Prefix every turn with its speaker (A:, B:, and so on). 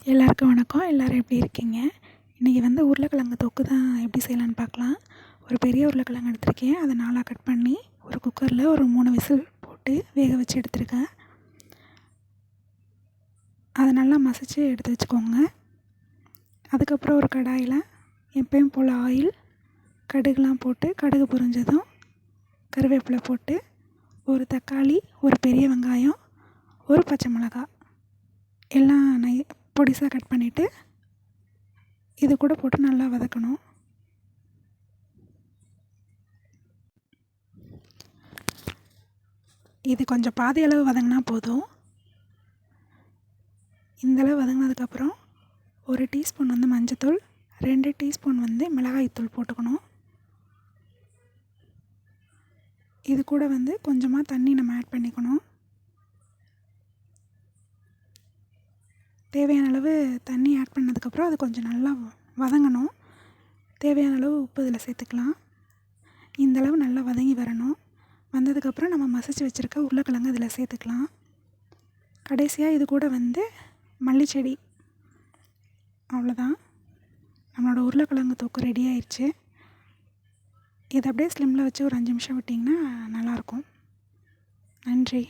A: எல்லாருக்கும் வணக்கம். எல்லோரும் எப்படி இருக்கீங்க? இன்றைக்கி உருளைக்கிழங்கு தொக்கு தான் எப்படி செய்யலான்னு பார்க்கலாம். ஒரு பெரிய உருளைக்கிழங்கு எடுத்திருக்கேன். அதை 4ஆக கட் பண்ணி ஒரு குக்கரில் ஒரு 3 விசில் போட்டு வேக வச்சு எடுத்துருக்கேன். அதை நல்லா மசித்து எடுத்து வச்சுக்கோங்க. அதுக்கப்புறம் ஒரு கடாயில் எப்பயும் போல் ஆயில், கடுகுலாம் போட்டு கடுகு பொரிஞ்சதும் கருவேப்பிலை போட்டு ஒரு தக்காளி, ஒரு பெரிய வெங்காயம், ஒரு பச்சை மிளகாய் எல்லாம் பொடிசாக கட் பண்ணிவிட்டு இது கூட போட்டு நல்லா வதக்கணும். இது கொஞ்சம் பாதி அளவு வதங்கினா போதும். இந்தளவு வதங்கினதுக்கப்புறம் 1 டீஸ்பூன் மஞ்சத்தூள், 2 டீஸ்பூன் மிளகாய்த்தூள் போட்டுக்கணும். இது கூட கொஞ்சமாக தண்ணி நம்ம ஆட் பண்ணிக்கணும். தேவையான அளவு தண்ணி ஆட் பண்ணதுக்கப்புறம் அது கொஞ்சம் நல்லா வதங்கணும். தேவையான அளவு உப்பு இதில் சேர்த்துக்கலாம். இந்தளவு நல்லா வதங்கி வரணும். வந்ததுக்கப்புறம் நம்ம மசிச்சு வச்சுருக்க உருளைக்கிழங்கு இதில் சேர்த்துக்கலாம். கடைசியாக இது கூட மல்லிச்செடி. அவ்வளோதான், நம்மளோட உருளைக்கிழங்கு தொக்கு ரெடி ஆயிடுச்சு. இதை அப்படியே ஸ்லிம்மில் வச்சு ஒரு 5 நிமிஷம் விட்டிங்கன்னா நல்லாயிருக்கும். நன்றி.